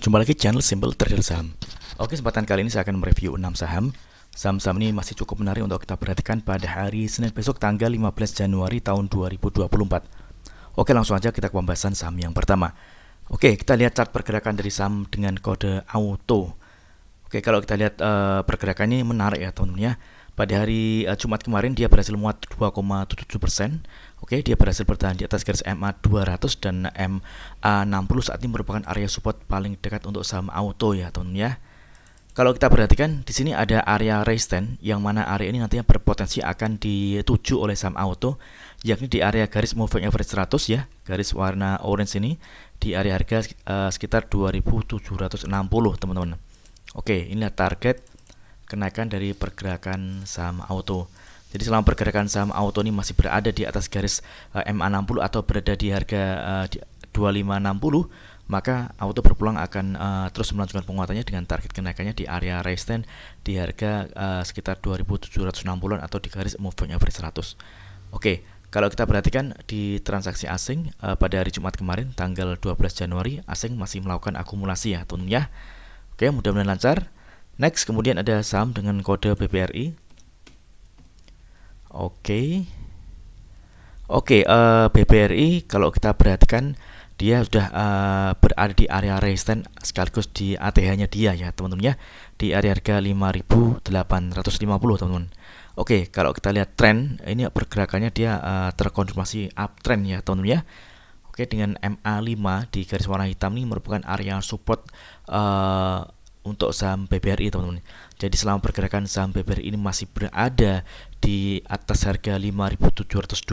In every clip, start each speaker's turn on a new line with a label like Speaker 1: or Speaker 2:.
Speaker 1: Jumpa lagi channel Simple Trader Saham. Oke, kesempatan kali ini saya akan mereview 6 saham. Saham-saham ini masih cukup menarik untuk kita perhatikan pada hari Senin besok tanggal 15 Januari tahun 2024. Oke, langsung aja kita ke pembahasan saham yang pertama. Oke, kita lihat chart pergerakan dari saham dengan kode auto. Oke, kalau kita lihat pergerakannya menarik ya teman-teman ya. Pada hari Jumat kemarin dia berhasil muat 2,77%. Oke, dia berhasil bertahan di atas garis MA 200 dan MA 60 saat ini merupakan area support paling dekat untuk saham auto ya teman-teman ya. Kalau kita perhatikan di sini ada area resistance yang mana area ini nantinya berpotensi akan dituju oleh saham auto, yakni di area garis moving average 100 ya, garis warna orange ini di area harga sekitar 2760 teman-teman. Oke, inilah target kenaikan dari pergerakan saham auto. Jadi selama pergerakan saham auto ini masih berada di atas garis MA60 atau berada di harga 2560, maka auto berpeluang akan terus melanjutkan penguatannya dengan target kenaikannya di area resistance di harga sekitar 2760-an atau di garis moving average 100. Oke, kalau kita perhatikan di transaksi asing pada hari Jumat kemarin tanggal 12 Januari, asing masih melakukan akumulasi ya teman-teman ya. Oke, mudah-mudahan lancar. Next, kemudian ada saham dengan kode BBRI. Oke, BBRI kalau kita perhatikan dia sudah berada di area resistance sekaligus di ATH-nya dia ya teman-teman ya, di area harga 5.850 teman-teman. Oke, kalau kita lihat tren ini pergerakannya dia terkonfirmasi uptrend ya teman-teman ya. Oke, dengan MA5 di garis warna hitam ini merupakan area support untuk saham BBRI teman-teman. Jadi selama pergerakan saham BBRI ini masih berada di atas harga 5.725,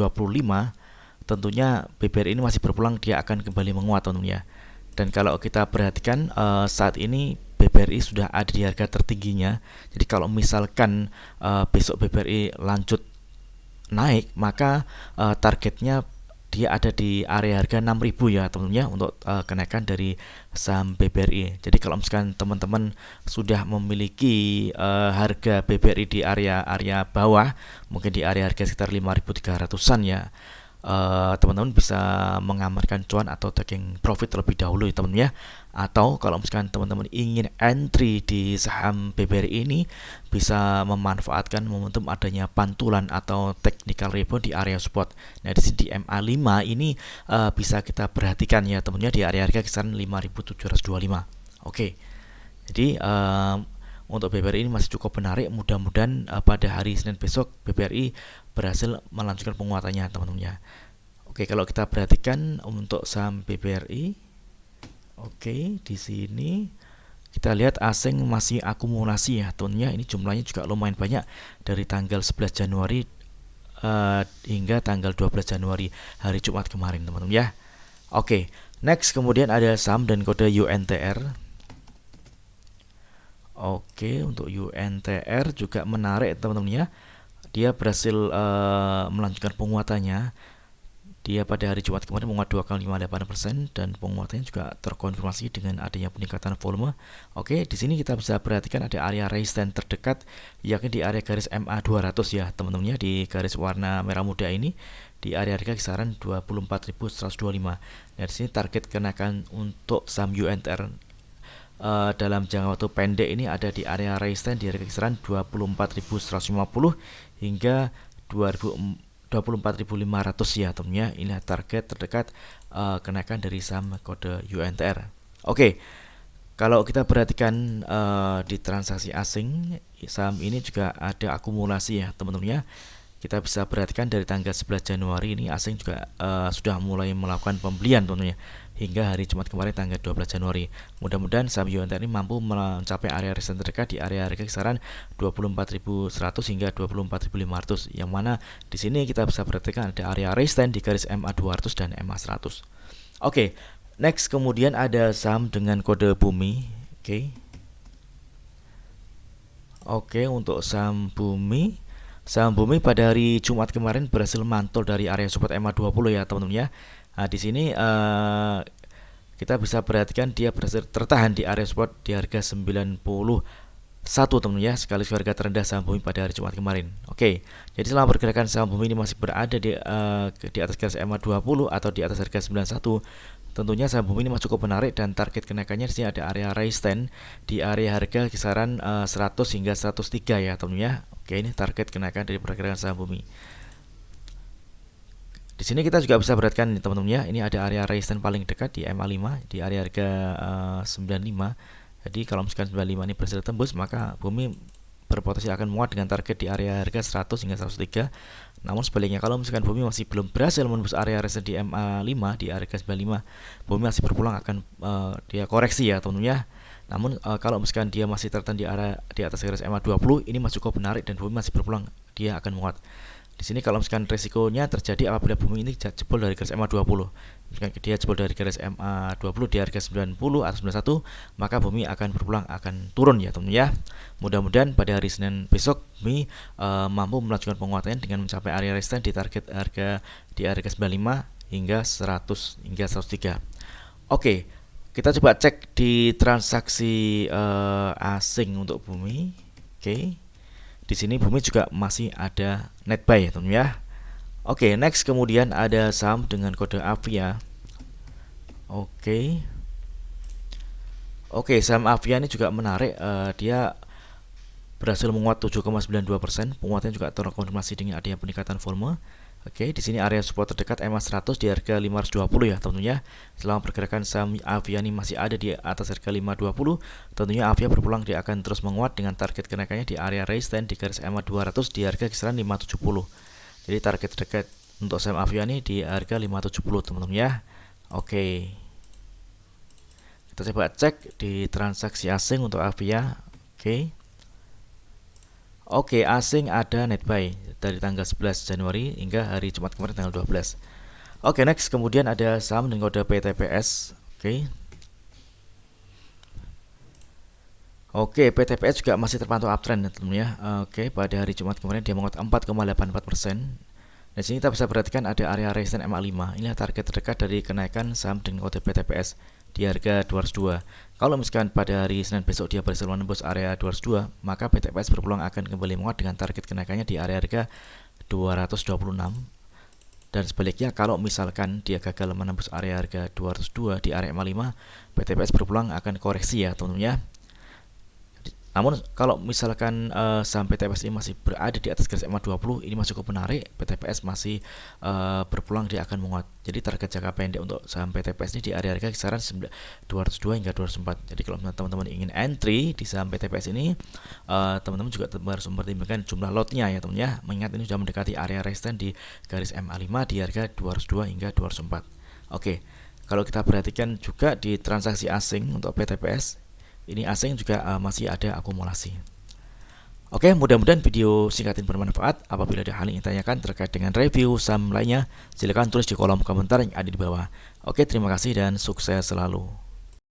Speaker 1: tentunya BBRI ini masih berpeluang dia akan kembali menguat teman-teman ya. Dan kalau kita perhatikan saat ini BBRI sudah ada di harga tertingginya. Jadi kalau misalkan besok BBRI lanjut naik, maka targetnya dia ada di area harga 6.000 ya teman-teman ya untuk kenaikan dari saham BBRI. Jadi kalau misalkan teman-teman sudah memiliki harga BBRI di area bawah, mungkin di area harga sekitar 5.300-an ya, teman-teman bisa mengamankan cuan atau taking profit terlebih dahulu ya teman-teman ya. Atau kalau misalkan teman-teman ingin entry di saham BBRI ini, bisa memanfaatkan momentum adanya pantulan atau technical rebound di area support. Nah, di sini di MA5 ini bisa kita perhatikan ya teman-teman ya, di area harga kisaran 5.725. Oke. Jadi untuk BBRI ini masih cukup menarik. Mudah-mudahan pada hari Senin besok BBRI berhasil melanjutkan penguatannya teman-teman ya. Oke, kalau kita perhatikan untuk saham BBRI, oke, di sini kita lihat asing masih akumulasi ya teman-teman ya. Ini jumlahnya juga lumayan banyak dari tanggal 11 Januari hingga tanggal 12 Januari hari Jumat kemarin teman-teman ya. Oke, next kemudian ada saham dan kode UNTR. Oke, untuk UNTR juga menarik teman-teman ya. Dia berhasil melanjutkan penguatannya. Dia pada hari Jumat kemarin menguat 2,58% dan penguatannya juga terkonfirmasi dengan adanya peningkatan volume. Oke, di sini kita bisa perhatikan ada area resistance terdekat, yakni di area garis MA 200 ya teman-teman ya, di garis warna merah muda ini di area harga kisaran 24.125. Nah, di sini target kenaikan untuk saham UNTR dalam jangka waktu pendek ini ada di area resistance di harga kisaran 24.150 hingga 24.500 ya teman ya. Inilah target terdekat kenaikan dari saham kode UNTR. Oke, kalau kita perhatikan di transaksi asing, saham ini juga ada akumulasi ya teman-teman ya. Kita bisa perhatikan dari tanggal 11 Januari ini asing juga sudah mulai melakukan pembelian tentunya hingga hari Jumat kemarin tanggal 12 Januari. Mudah-mudahan saham UNTR ini mampu mencapai area resistance terdekat di area harga kisaran 24.100 hingga 24.500, yang mana di sini kita bisa perhatikan ada area resistance di garis MA 200 dan MA 100. Oke, next kemudian ada saham dengan kode Bumi. Oke, untuk saham Bumi, pada hari Jumat kemarin berhasil mantul dari area support MA 20 ya teman-teman ya. Nah, di sini kita bisa perhatikan dia berhasil tertahan di area support di harga 91 teman-teman ya, sekaligus harga terendah saham Bumi pada hari Jumat kemarin. Oke, jadi selama pergerakan saham Bumi ini masih berada di atas garis MA 20 atau di atas harga 91, tentunya saham Bumi ini masih cukup menarik dan target kenaikannya di sini ada area resistance di area harga kisaran 100 hingga 103 ya teman-teman ya. Oke, ini target kenaikan dari pergerakan saham Bumi. Di sini kita juga bisa perhatikan teman-teman ya, ini ada area resistance paling dekat di MA5 di area harga 95. Jadi kalau misalkan 95 ini berhasil tembus, maka Bumi berpotensi akan menguat dengan target di area harga 100 hingga 103. Namun sebaliknya, kalau misalkan Bumi masih belum berhasil menembus area resistance di MA5 di harga 95, Bumi masih berpeluang akan dia koreksi ya teman-teman ya. Namun kalau misalkan dia masih tertahan di area di atas garis MA20, ini masih cukup menarik dan Bumi masih berpeluang dia akan menguat. Di sini kalau misalkan resikonya terjadi apabila Bumi ini jebol dari garis MA20. Misalkan dia jebol dari garis MA20 di harga 90 atau 91, maka Bumi akan berpeluang akan turun ya teman-teman ya. Mudah-mudahan pada hari Senin besok Bumi mampu melanjutkan penguatannya dengan mencapai area resistance di target harga di harga 95 hingga 100 hingga 103. Oke, kita coba cek di transaksi asing untuk Bumi. Oke. Di sini Bumi juga masih ada net buy ya teman-teman ya. Oke, next kemudian ada saham dengan kode Avia. Oke, saham Avia ini juga menarik. Dia berhasil menguat 7,92%. Penguatannya juga terkonfirmasi dengan adanya peningkatan volume. Oke, di sini area support terdekat MA100 di harga 520 ya teman-teman ya. Selama pergerakan saham Avia ini masih ada di atas harga 520, tentunya Avia berpeluang dia akan terus menguat dengan target kenaikannya di area resistance di garis MA200 di harga kisaran 570. Jadi target terdekat untuk saham Avia ini di harga 570 teman-teman ya. Oke. Kita coba cek di transaksi asing untuk Avia. Oke, asing ada net buy dari tanggal 11 Januari hingga hari Jumat kemarin tanggal 12. Oke, next kemudian ada saham dengan kode PTPS. Oke, PTPS juga masih terpantau uptrend teman-teman ya. Oke, pada hari Jumat kemarin dia menguat 4,84%. Di sini kita bisa perhatikan ada area resistance MA5. Inilah target terdekat dari kenaikan saham dengan kode PTPS di harga 202. Kalau misalkan pada hari Senin besok dia berhasil menembus area 202, maka PTPS berpeluang akan kembali menguat dengan target kenaikannya di area harga 226. Dan sebaliknya, kalau misalkan dia gagal menembus area harga 202 di area MA5, PTPS berpeluang akan koreksi ya teman-teman ya. Namun kalau misalkan saham PTPS ini masih berada di atas garis MA20, ini masih cukup menarik. PTPS masih berpeluang dia akan menguat. Jadi target jangka pendek untuk saham PTPS ini di area harga kisaran 202 hingga 204. Jadi kalau teman-teman ingin entry di saham PTPS ini, teman-teman juga harus mempertimbangkan jumlah lotnya ya teman ya. Mengingat ini sudah mendekati area resistance di garis MA5 di harga 202 hingga 204. Oke, kalau kita perhatikan juga di transaksi asing untuk PTPS, ini asing juga masih ada akumulasi. Oke, mudah-mudahan video singkat ini bermanfaat. Apabila ada hal yang ingin tanyakan terkait dengan review saham lainnya, silakan tulis di kolom komentar yang ada di bawah. Oke, terima kasih dan sukses selalu.